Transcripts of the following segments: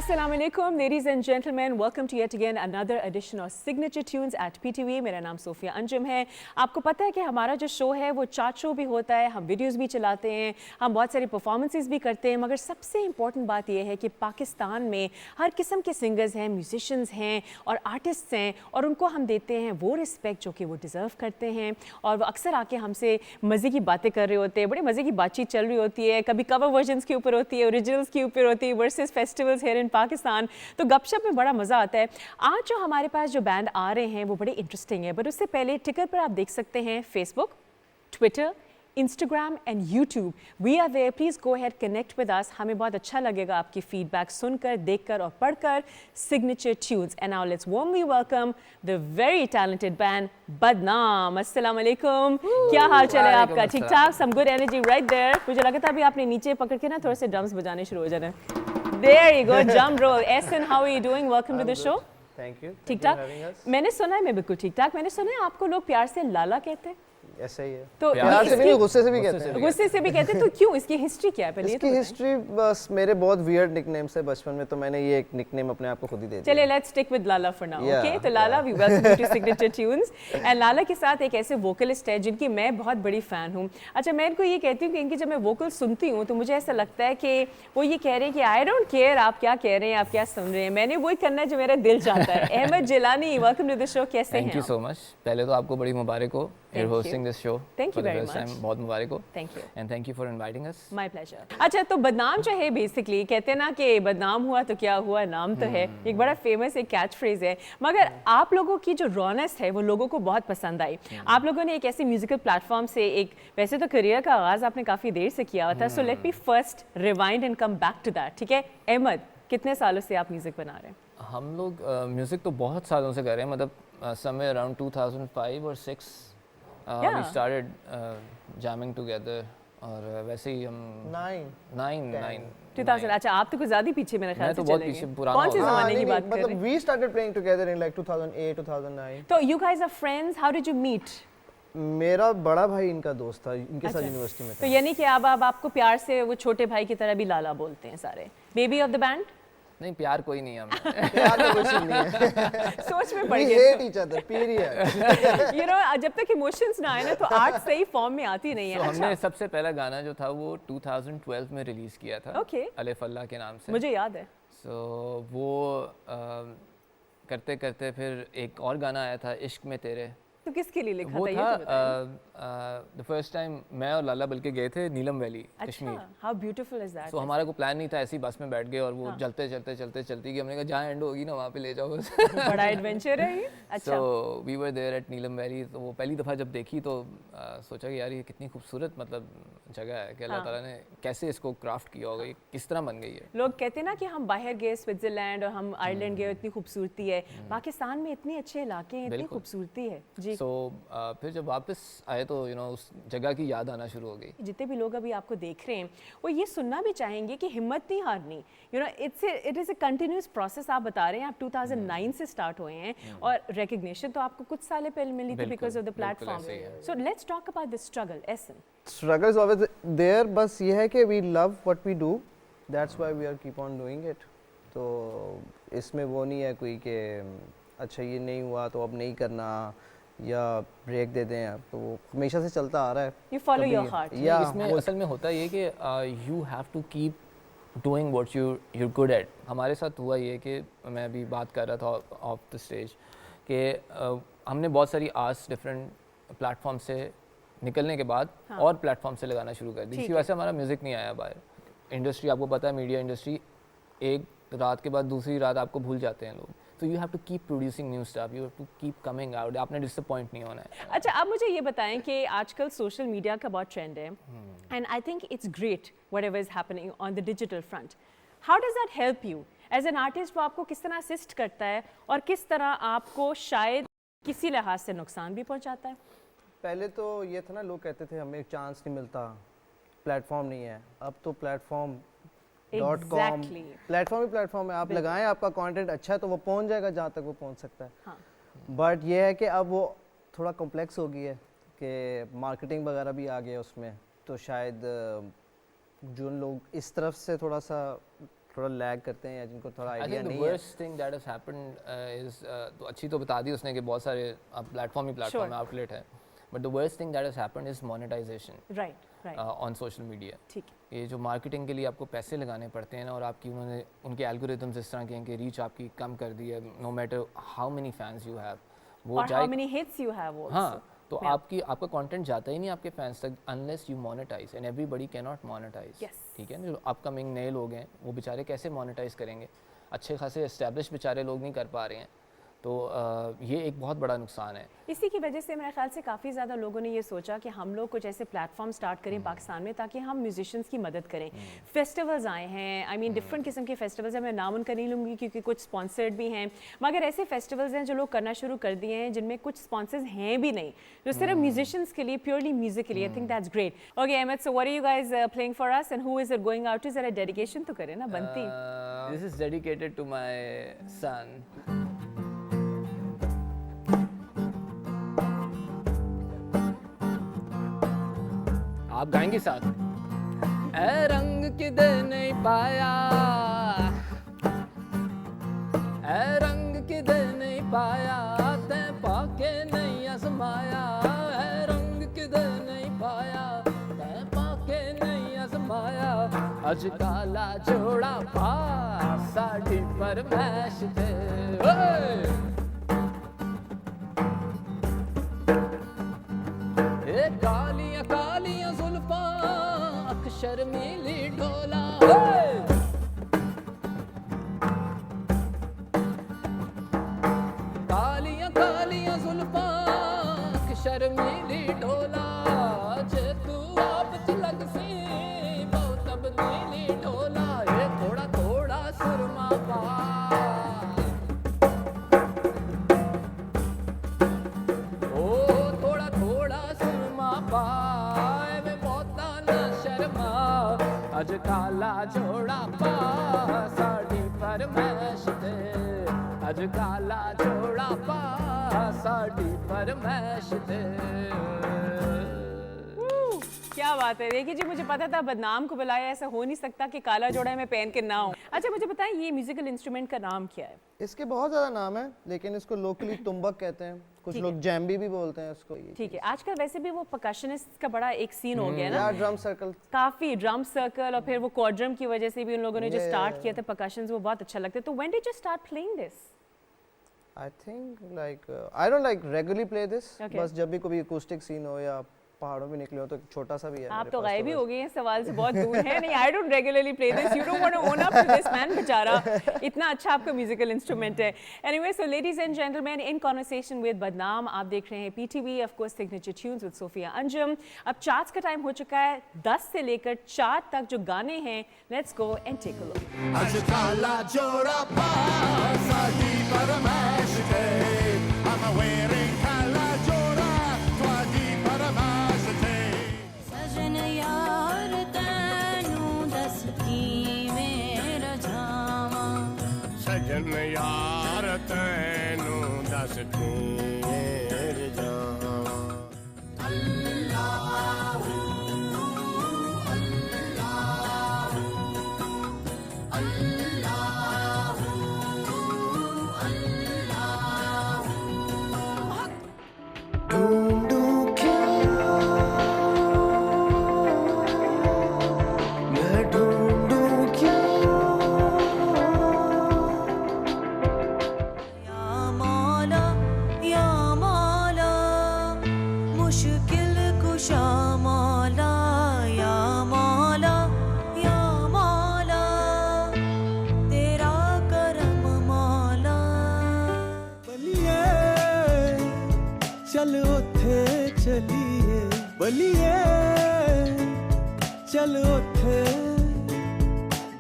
Assalamu alaikum, ladies and gentlemen. Welcome to yet again another edition of Signature Tunes at PTV. मेरा नाम Sophia Anjum है. आपको पता है कि हमारा जो शो है वो चार्ट शो भी होता है, हम वीडियोस भी चलाते हैं, हम बहुत सारी परफॉर्मेंसेस भी करते हैं, मगर सबसे इम्पॉर्टेंट बात यह है कि पाकिस्तान में हर किस्म के सिंगर्स हैं, म्यूजिशियंस हैं और आर्टिस्ट्स हैं और उनको हम देते हैं वो रिस्पेक्ट जो कि वो डिज़र्व करते हैं. और वो अक्सर आके हमसे मज़े की बातें कर रहे होते हैं, बड़े मज़े की बातचीत चल रही होती है, कभी कवर वर्जन्स के ऊपर होती है, ओरिजिनल्स के ऊपर होती है, versus festivals here in Pakistan. तो गपशप में बड़ा मज़ा आता है. आज जो हमारे पास जो बैंड आ रहे हैं वो बड़े इंटरेस्टिंग है, बट उससे पहले टिकर पर आप देख सकते हैं Facebook, Twitter, Instagram and YouTube. We are there. Please go ahead, connect with us. हमें बहुत अच्छा लगेगा आपकी feedback सुनकर, देखकर और पढ़कर. Signature Tunes. And now let's warmly welcome the very talented band बदनाम. अस्सलाम वालेकुम. क्या हाल चाल है आपका? ठीक ठाक? Some good energy right there. मुझे लगा था अभी आपने नीचे पकड़ के ना थोड़े से drums बजाने शुरू हो जाने. There you go. Drum roll. Essen, how are you doing? Welcome to the show. Thank you. ठीक ठाक? मैंने सुना है, मैं बिल्कुल ठीक ठाक. मैंने सुना है आपको लोग प्यार से लाला कहते हैं. ऐसा ही है. तो प्यार से भी गुस्से से भी कहते हैं. गुस्से से भी कहते हैं. तो क्यों? इसकी हिस्ट्री क्या है? पहले इसकी हिस्ट्री बस मेरे बहुत वियर्ड निकनेम्स है बचपन में, तो मैंने ये एक निकनेम अपने आप को खुद ही दे दिया. चलिए let's stick with Lala for now. Okay, तो Lala, we welcome you to signature Tunes. And Lala के साथ एक ऐसे वोकलिस्ट है जिनकी मैं बहुत बड़ी फ़ैन हूँ. अच्छा, मैं इनको ये कहती हूँ कि इनकी जब मैं वोकल सुनती हूँ तो मुझे ऐसा लगता है कि वो ये कह रहे हैं कि आई डोंट केयर आप क्या कह रहे हैं, आप क्या सुन रहे हैं, मैंने वही करना है जो मेरा दिल चाहता है. Ahmed Jilani, welcome to the show. कैसे हैं? Thank you so much. पहले तो आपको बड़ी मुबारक हो for hosting this show. Thank you very much. बहुत मुबारक हो. Thank you and thank you for inviting us. My pleasure. अच्छा, तो बदनाम जो है बेसिकली कहते हैं ना कि बदनाम हुआ तो क्या हुआ, नाम तो है. एक बड़ा फेमस एक कैच फ्रेज है, मगर आप लोगों की जो रॉनेस है वो लोगों को बहुत पसंद आई. आप लोगों ने एक ऐसे म्यूजिकल प्लेटफॉर्म से एक, वैसे तो करियर का आगाज आपने काफ़ी देर से किया हुआ था, so let me first rewind and come back to that. ठीक है अहमद, कितने सालों से आप म्यूजिक बना रहे हैं? हम लोग म्यूज़िक तो बहुत सालों से कर रहे हैं, मतलब समवेयर अराउंड 2005 और 6 वी स्टार्टेड जैमिंग टुगेदर. और वैसे ही हम 9 2000. अच्छा, आप तो कुछ ज़्यादा पीछे मेरे ख्याल से बहुत चले पीछे गए. पुराना कौन से ज़माने की बात कर रहे हैं? मतलब we started playing together in like 2008 2009. तो you guys are friends. How did you meet? मेरा बड़ा भाई इनका दोस्त था, इनके साथ यूनिवर्सिटी में था. तो यानी कि अब आपको प्यार से वो छोटे भाई की तरह भी लाला बोलते हैं सारे. Baby of the band? नहीं, प्यार कोई नहीं है हमें. प्यार तो कुछ नहीं है. सोच में पड़ We गए. hate each other, period. You know, जब तक इमोशंस ना आए ना तो आर्ट सही फॉर्म में आती नहीं है. तो हमने सबसे पहला गाना जो था वो 2012 में रिलीज़ किया था. Okay. अलिफ अल्लाह के नाम से. मुझे याद है. सो वो करते करते फिर एक और गाना आया था, इश्क में तेरे. तो किसके लिए लिखा वो था ये तो बताइए. द फर्स्ट टाइम मैं और लाला बल्कि गए थे नीलम वैली, कश्मीर. अच्छा, हाउ ब्यूटीफुल इज दैट. तो हमारा कोई प्लान नहीं था, ऐसी बस में बैठ गए और वो चलते चलती गई. हमने कहा जहाँ एंड होगी ना वहाँ पे ले जाओ बस. बड़ा एडवेंचर है ये. अच्छा, तो we were there at Neelam valley. तो वो पहली दफ़ा जब देखी तो सोचा कि यार ये कितनी खूबसूरत मतलब जगह है कि अल्लाह ताला ने कैसे इसको क्राफ्ट किया होगा, ये किस तरह बन गई है. लोग कहते हैं ना कि हम बाहर गए स्विट्जरलैंड और हम आयरलैंड गए, इतनी खूबसूरती है. पाकिस्तान में इतने अच्छे इलाके हैं, इतनी खूबसूरती है जी. सो फिर जब वापस आए तो यू नो उस जगह की याद आना शुरू हो गई. जितने भी लोग अभी आपको देख रहे हैं वो ये सुनना भी चाहेंगे कि हिम्मत नहीं हारनी. You know it is a continuous process. आप बता रहे हैं आप 2009 से स्टार्ट हुए हैं और रिकग्निशन तो आपको कुछ साल पहले मिली थी because of the platform. So let's talk about the struggle. Essence Struggle is always there. बस ये है कि we love what we do. That's why we are keep on doing it. तो इसमें वो नहीं है कोई कि अच्छा ये नहीं हुआ तो अब नहीं करना या ब्रेक दे दें आप, तो वो हमेशा से चलता आ रहा है. You follow your heart. या इसमें असल में होता ये कि you have to keep doing what you're good at. हमारे साथ हुआ ये कि मैं अभी बात कर रहा था ऑफ द स्टेज कि हमने बहुत सारी आर्ट्स डिफरेंट प्लेटफॉर्म से निकलने के बाद और प्लेटफॉर्म से लगाना शुरू कर दी. इसी वजह से हमारा म्यूज़िक नहीं आया बाहर. इंडस्ट्री आपको पता है, मीडिया इंडस्ट्री एक रात के बाद दूसरी रात आपको भूल जाते हैं लोग. तो you have to keep producing new stuff, you have to keep coming out. आपने डिसअपॉइंट नहीं होना है. अच्छा, आप मुझे ये बताएं कि आजकल सोशल मीडिया का बहुत ट्रेंड है and I think it's great whatever is happening on the digital front. How does that help you as an artist? वो आपको किस तरह असिस्ट करता है और किस तरह आपको शायद किसी लिहाज से नुकसान भी पहुंचाता है? पहले तो ये था ना, लोग कहते थे हमें चांस नहीं मिलता, प्लेटफॉर्म नहीं है. अब तो प्लेटफॉर्म .com प्लेटफॉर्म है. आप लगाएं, आपका कंटेंट अच्छा है तो वो पहुंच जाएगा जहाँ तक वो पहुंच सकता है. बट ये है कि अब वो थोड़ा कॉम्प्लेक्स हो गई है कि मार्केटिंग वगैरह भी आ गया उसमें. तो शायद जो लोग इस तरफ से थोड़ा सा थोड़ा लैग करते हैं या जिनको थोड़ा I आइडिया think the नहीं है। worst thing that has happened is तो अच्छी तो बता दी उसने कि बहुत सारे प्लेटफॉर्म ही प्लेटफॉर्म Sure. आउटलेट है, but the worst thing that has happened is monetization right on social media. ठीक है। ये जो मार्केटिंग के लिए आपको पैसे लगाने पड़ते हैं ना, और आपकी उन्होंने उनके एल्गोरिथम्स इस तरह के हैं कि रीच आपकी कम कर दी है, no matter how many fans you have, वो और how many hits you have also. हाँ, तो आपका कंटेंट जाता ही नहीं आपके फैंस तक unless you monetize, and everybody can not monetize. ठीक है ना, जो अपकमिंग नए लोग हैं वो बेचारे कैसे मोनेटाइज करेंगे, अच्छे खासे एस्टेब्लिश बेचारे लोग नहीं कर पा रहे हैं, तो ये एक बहुत बड़ा नुकसान है। इसी की वजह से मेरे ख्याल से काफ़ी ज़्यादा लोगों ने ये सोचा कि हम लोग कुछ ऐसे प्लेटफॉर्म स्टार्ट करें पाकिस्तान में ताकि हम म्यूजिशियंस की मदद करें। फेस्टिवल्स आए हैं, आई मीन डिफरेंट किस्म के फेस्टिवल्स हैं, मैं नाम उनका नहीं लूँगी क्योंकि कुछ स्पॉन्सर्ड भी हैं, मगर ऐसे फेस्टिवल्स हैं जो लोग करना शुरू कर दिए हैं जिनमें कुछ स्पॉन्सर्स हैं भी नहीं, जो सिर्फ म्यूजिशियंस के लिए, प्योरली म्यूजिक के लिए। I think that's great. Okay Ahmed, so what are you guys playing for us and who is it going out to? जरा डेडिकेशन तो करें ना बनती। This is dedicated to my son. आप गाएंगे साथ। ए रंग किधर नहीं पाया, ए रंग किधर नहीं पाया, ते पाके नहीं आजमाया, ए रंग किधर नहीं पाया, ते पाके नहीं आजमाया, अज काला जोड़ा पा साड़ी फरमैश ते कालियां कालियां जुल्फां अख शर्मीली ढोला, कालियां कालियां जुल्फां अख शर्मीली ढोला, जे तू आप च लगसी बहुत तबदीली ढोला, ये थोड़ा थोड़ा सुरमा पा, अज काला जोड़ा पा साड़ी फरमैश ते, अज काला जोड़ा पा साड़ी फरमैश ते। क्या बात है। देखिए जी, मुझे पता था बदनाम को बुलाया, ऐसा हो नहीं सकता कि काला जोड़ा मैं पहन के ना हूँ। अच्छा मुझे बताएं, ये म्यूजिकल इंस्ट्रूमेंट का नाम क्या है? इसके बहुत ज़्यादा नाम है, लेकिन इसको लोकली तुम्बक कहते हैं, कुछ लोग जैम्बी भी बोलते हैं इसको। ठीक है, आजकल वैसे भी वो परकशनिस्ट का बड़ा एक सीन हो गया ना, ड्रम सर्कल, काफी ड्रम सर्कल, और फिर वो क्वाड्रम की वजह से भी उन लोगों ने जो स्टार्ट किया था परकशंस, वो बहुत अच्छा लगता है। तो when did you start playing this? I think like I don't like regularly play this, बस जब भी कोई acoustic scene हो या पहाड़ों में निकले हो तो छोटा सा भी है। आप तो गायब ही हो गए हैं, सवाल से बहुत दूर हैं। नहीं, I don't regularly play this, you don't want to own up to this man, बेचारा इतना अच्छा आपका म्यूजिकल इंस्ट्रूमेंट है। Anyway, so ladies and gentleman, in conversation with Badnaam, आप देख रहे हैं PTV, of course signature tunes with Sofia Anjum. अब चार्ट्स का टाइम हो चुका है, 10 से लेकर 4 तक जो गाने हैं, let's go and take a look. आज काला जोड़ा पा साड़ी फरमैश ते, I'm wearing काला जोड़ा twadi फरमैश ते, सजन यार तैनू दस किवें रजावा, सजन यार तैनू दस किवें रजावा, अल्लाहू चल उथे चलिए बलिए, चल उथे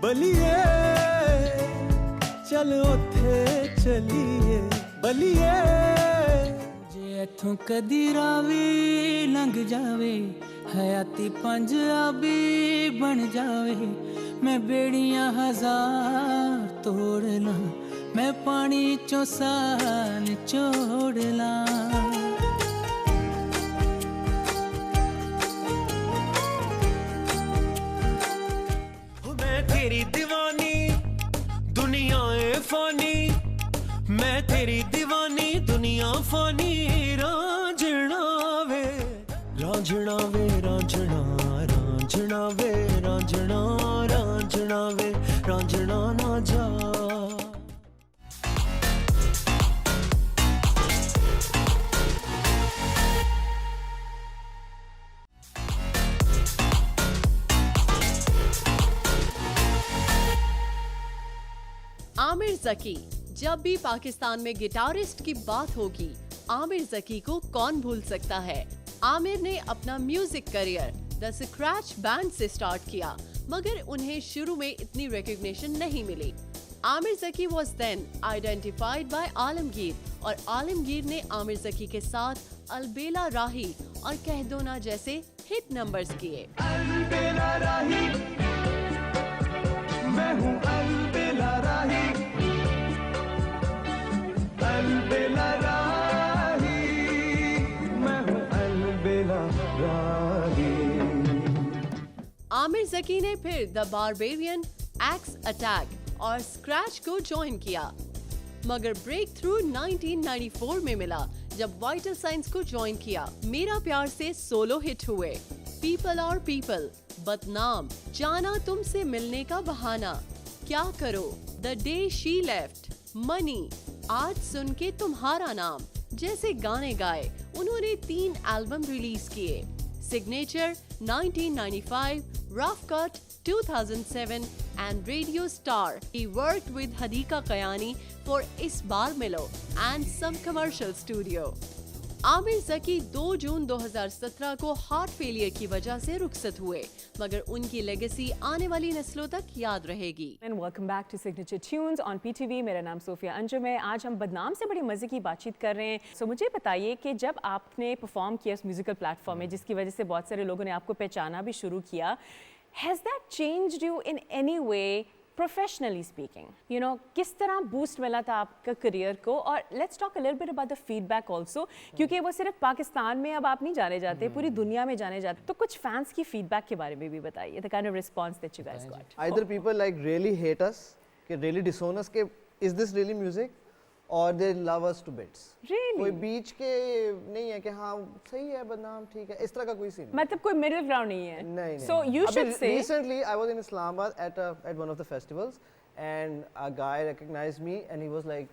बलिए, चल उथे चलिए बलिए, जे इथों कदी रावी लंघ जावे, हयाती पंजाबी बन जावे, मैं बेड़ियां हजार तोड़ ला, मैं पानी चो साल छोड़ ला, तेरी दीवानी तूफानी रांझना वे रांझना वे रांझना रांझना वे रांझना रांझना वे रांझना ना जा आमिर ज़की। जब भी पाकिस्तान में गिटारिस्ट की बात होगी, आमिर ज़की को कौन भूल सकता है। आमिर ने अपना music career the scratch band से स्टार्ट किया, मगर उन्हें शुरू में इतनी रिकॉग्निशन नहीं मिली। Aamir Zaki was then identified by Alamgir और आलमगीर ने आमिर ज़की के साथ अलबेला राही और कह दो ना जैसे हिट नंबर्स किए। अलबेला राही मैं हूँ अलबेला राही अलबेला राही मैं हूँ अलबेला राही। आमिर ज़की ने फिर द बारबेरियन, एक्स अटैक और स्क्रैच को ज्वाइन किया, मगर ब्रेक थ्रू 1994 में मिला जब वाइटल साइंस को ज्वाइन किया। मेरा प्यार से सोलो हिट हुए, पीपल और पीपल, बदनाम, जाना तुमसे मिलने का बहाना, क्या करो, the day she left, money, आज सुन के तुम्हारा नाम जैसे गाने गाए। उन्होंने 3 एल्बम रिलीज किए, signature 1995, rough cut 2007 and Radio Star. He worked with Hadika Kayani for Is Baar Milo and some commercial studio. Aamir Zaki 2 जून 2017 को हार्ट फेलियर की वजह से रुखसत हुए, मगर उनकी लेगेसी आने वाली नस्लों तक याद रहेगी। And welcome back to Signature Tunes on PTV। मेरा नाम सोफिया अंजुम है। आज हम बदनाम से बड़ी मज़े की बातचीत कर रहे हैं। So मुझे बताइए कि जब आपने परफॉर्म किया उस म्यूजिकल प्लेटफॉर्म में, जिसकी वजह से बहुत सारे लोगों ने आपको पहचाना भी शुरू किया, has that changed you in any way professionally speaking? You know, किस तरह बूस्ट मिला था आपका करियर को? और let's talk a little bit about the feedback also, क्योंकि वो सिर्फ पाकिस्तान में अब आप नहीं जाने जाते, पूरी दुनिया में जाने जाते। तो कुछ फैंस की फीडबैक के बारे में भी बताइए, the kind of response that you guys got. Either people like really hate us, कि really disown us, कि is this really music? और they love us to bits. Really? कोई बीच के नहीं है कि हाँ सही है बदनाम ठीक है, इस तरह का कोई सीन मतलब कोई मिडिल ग्राउंड नहीं है। नहीं। So you should say. Recently I was in Islamabad at one of the festivals and a guy recognized me and he was like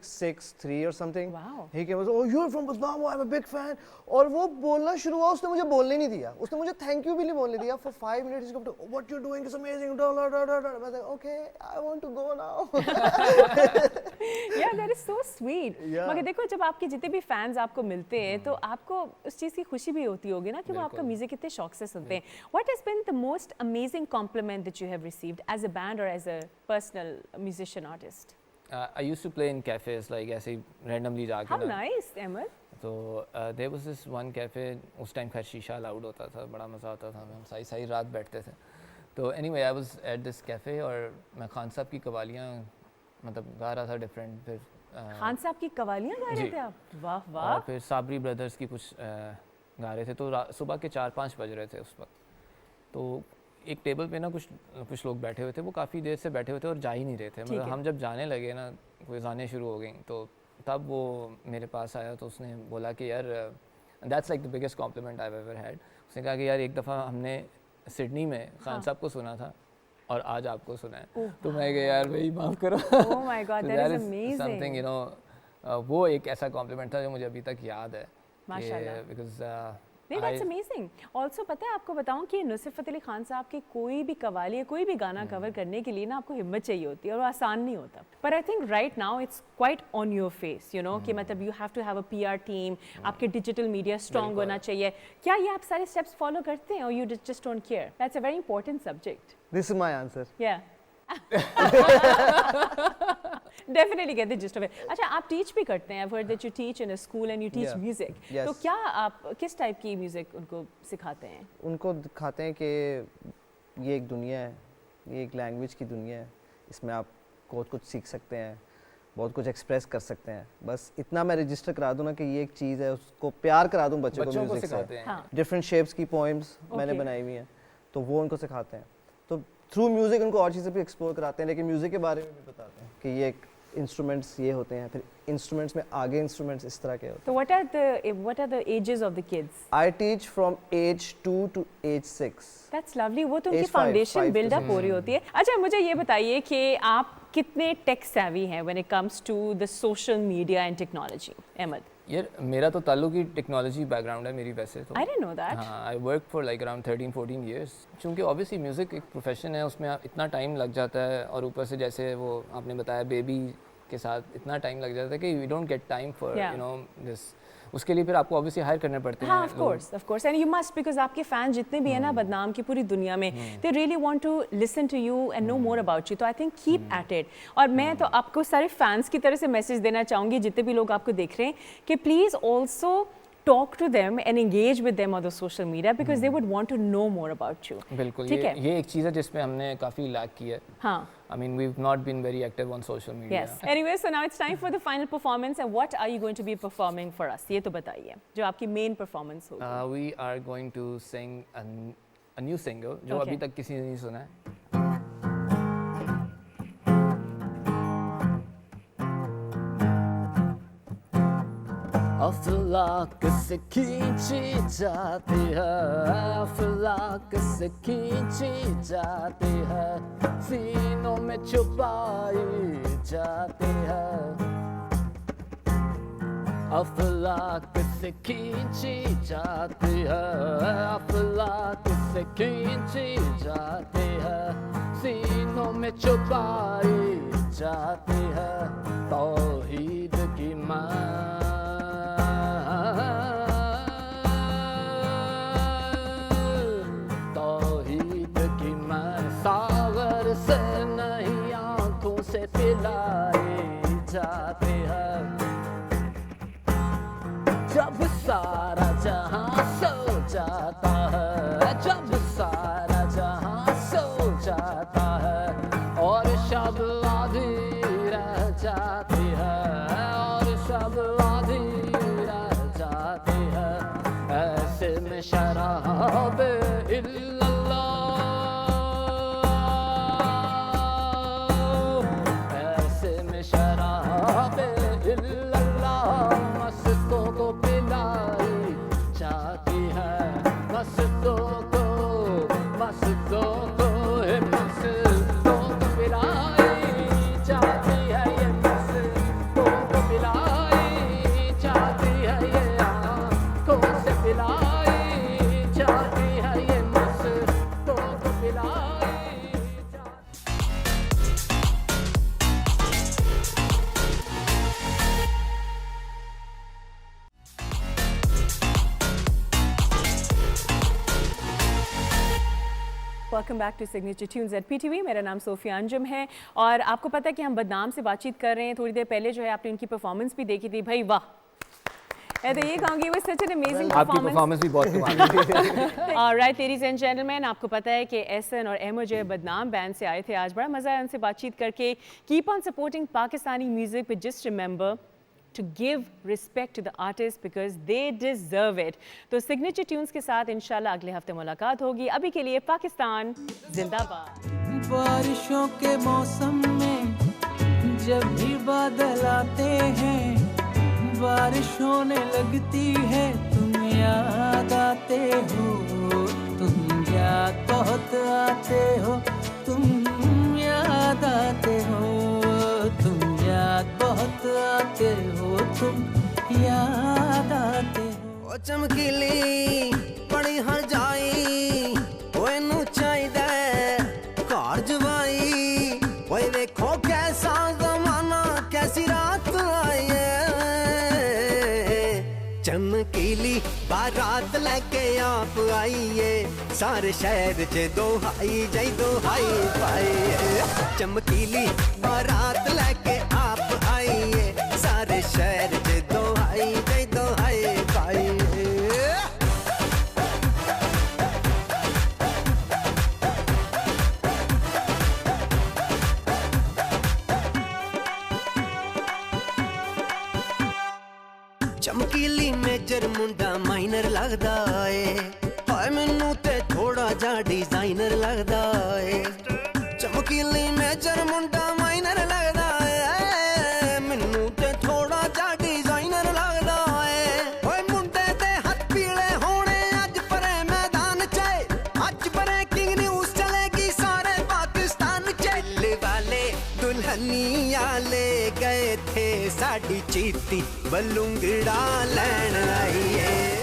6'3" or something. Wow. He came and said, "Oh, you're from Islamabad, I'm a big fan." और वो बोलना शुरू हुआ, उसने मुझे बोलने नहीं दिया, उसने मुझे थैंक यू भी नहीं बोलने दिया। For 5 minutes he's come to, "What you're doing is amazing." I was like, "Okay, I want to go now." Yeah, that is so sweet. Yeah. मगर देखो जब आपके जितने भी फैंस आपको मिलते हैं तो आपको उस चीज़ की खुशी भी होती होगी ना कि वो आपका म्यूजिक कितने शौक से सुनते हैं। What has been the most amazing compliment that you have received as a band or as a personal musician artist? I used to play in cafes, like ऐसे ही randomly जाके How ना। nice, Ahmed. तो there was this one cafe, उस time खैर शीशा allowed होता था, बड़ा मज़ा आता था, हम सारी सारी रात बैठते थे। तो anyway I was at this cafe और मैं खान साहब की कवालियाँ मतलब गा रहा था डिफरेंट। फिर खान साहब की कवालियाँ गा रहे जी। थे आप? वाह और वाह। फिर साबरी ब्रदर्स की कुछ गा रहे थे। तो सुबह के 4-5 बज रहे थे उस वक्त। तो एक टेबल पे ना कुछ लोग बैठे हुए थे, वो काफ़ी देर से बैठे हुए थे और जा ही नहीं रहे थे। मतलब हम जब जाने लगे ना, कोई गाने शुरू हो गई, तो तब वो मेरे पास आया तो उसने बोला कि यार that's like the biggest compliment I ever had. उसने कहा कि यार एक दफ़ा हमने सिडनी में खान साहब को सुना था और आज आपको सुना है। तो मैं कहा यार भाई माफ़ करो। Oh my God, that is amazing. Something, you know, वो एक ऐसा कॉम्प्लीमेंट था जो मुझे अभी तक याद है। माशाल्लाह। बिकॉज नहीं, that's amazing. Also पता है आपको बताऊं कि नुसरत फ़तेह अली खान साहब की कोई भी कवाली या कोई भी गाना कवर करने के लिए ना आपको हिम्मत चाहिए होती है और वो आसान नहीं होता। But I think right now it's quite on your face, you know, कि मतलब you have to have a PR team, आपके digital media strong होना चाहिए। क्या ये आप सारे steps follow करते हैं or you just don't care? That's a very important subject. This is my answer. Yeah. Definitely get the gist of it. अच्छा, आप teach भी करते हैं। I've heard that you teach in a school and you teach Yeah. music. Yes. तो क्या आप किस type की म्यूजिक उनको सिखाते हैं? उनको दिखाते हैं कि ये एक दुनिया है, ये एक लैंग्वेज की दुनिया है, इसमें आप बहुत कुछ सीख सकते हैं, बहुत कुछ एक्सप्रेस कर सकते हैं। बस इतना मैं रजिस्टर करा दूँ ना कि ये एक चीज़ है, उसको प्यार करा दूँ बच्चों को म्यूजिक सिखाते से। हैं। हाँ। डिफरेंट शेप्स की पोइम्स मैंने Okay. बनाई हुई हैं, तो वो उनको सिखाते हैं। तो थ्रू म्यूज़िक उनको और चीज़ें भी एक्सप्लोर कराते हैं, लेकिन म्यूज़िक के बारे में भी बताते हैं कि ये एक इंस्ट्रूमेंट्स ये होते हैं, फिर इंस्ट्रूमेंट्स में आगे इंस्ट्रूमेंट्स इस तरह के होते So what are the ages of the kids? हैं. I teach from age 2 to age 6. That's lovely. वो तो उनकी Age five, foundation 5 to build up हो रही होती है. अच्छा मुझे ये बताइए कि आप कितने टेक savvy हैं when it comes to the social media and technology? Ahmed. यार मेरा तो ताल्लुक ही टेक्नोलॉजी बैकग्राउंड है मेरी वैसे तो. I didn't know that. हाँ, I work for like around 13-14 years. क्योंकि ऑब्वियसली म्यूज़िक एक प्रोफेशन है, उसमें इतना टाइम लग जाता है और ऊपर से जैसे वो आपने बताया बेबी के साथ इतना टाइम लग जाता है कि we don't get time for Yeah. You know this. उसके लिए फिर आपको ऑब्वियसली हायर करने पड़ते हैं. हाँ, of course, and you must, because आपके फैन जितने भी हैं ना बदनाम की पूरी दुनिया में, they really want to listen to you and know more about you. तो I think keep at it. और मैं तो आपको सारे फैंस की तरह से मैसेज देना चाहूँगी जितने भी लोग आपको देख रहे हैं कि please also talk to them and engage with them on the social media because they would want to know more about you. बिल्कुल. ठीक है? ये एक चीज़ है जिसमें हमने काफ़ी लैक किया है. हाँ. I mean, we've not been very active on social media. Yes. Anyway, so now it's time for the final performance. And what are you going to be performing for us? ये तो बताइए. जो आपकी main performance होगी. We are going to sing a new single जो Okay. अभी तक किसी ने नहीं सुना है. अफलाक से खींची जाती है, अफलाक से खींची जाती है, सीनों में छुपाई जाती है. अफलाक से खींची जाती है, अफलाक से खींची जाती है, सीनों में छुपाई जाती है. तौहीद की तौहीद की मैं सागर से नहीं आंखों से पिलाई जाती है. जब सारा जहां सो जाता है, जब सारा जहां सो जाता है और शब आधी रह जाती है, और शब आधी रह जाती है, ऐसे में शराब इल्लल्लाह, ऐसे में शराब इल्लल्लाह मस्तों को पिलाई जाती है, मस्तों को, मस्तों को, मस्तों को पिलाई जाती है, ये मस्तों को पिलाई जाती है, ये आँखों से पिलाई जाती है, ये मस्तों को पिलाई जाती. Welcome back to signature tunes at PTV. मेरा नाम सोफिया अंजुम है और आपको पता है कि हम बदनाम से बातचीत कर रहे हैं. थोड़ी देर पहले जो है आपने उनकी परफॉर्मेंस भी देखी थी. भाई वाह, मैं तो ये कहूँगी वो सच एन अमेजिंग आपकी परफॉर्मेंस भी बहुत कमाल है. ऑलराइट लेडीज एंड जेंटलमैन, आपको पता है कि एहसन और अहमद जो है बदनाम बैंड से आए थे. आज बड़ा मज़ा आया उनसे बातचीत करके. Keep on supporting Pakistani music, but just remember to give respect to the artists because they deserve it. तो सिग्नेचर ट्यून्स के साथ इंशाल्लाह अगले हफ्ते मुलाकात होगी. अभी के लिए पाकिस्तान जिंदाबाद. बारिशों के मौसम में जब भी बादल आते हैं, बारिश होने लगती है, तुम याद आते हो, तुम याद बहुत आते हो, तुम याद आते हो, तुम याद बहुत आते हो, तुम याद आते हो. ओ चमकीली बड़ी हर जाई, ओए नू चाहिदा घर जवाई, ओए देखो कैसा जमाना, कैसी रात आई है. चमकीली बारात लेके आप आइए, सारे शहर च दोहाई जय दोहाई पाई. चमकीली बारात लेके आप आइए, सारे शहर च दोहाई जय दोहाई पाई. चमकीली मेजर मुंडा माइनर लगदा है, हाय मैनू ते थोड़ा जा डिजाइनर लगदा है. चमकीली मेजर मुंडा माइनर लगदा है, छोटी बलूंगड़ा लैन आई है।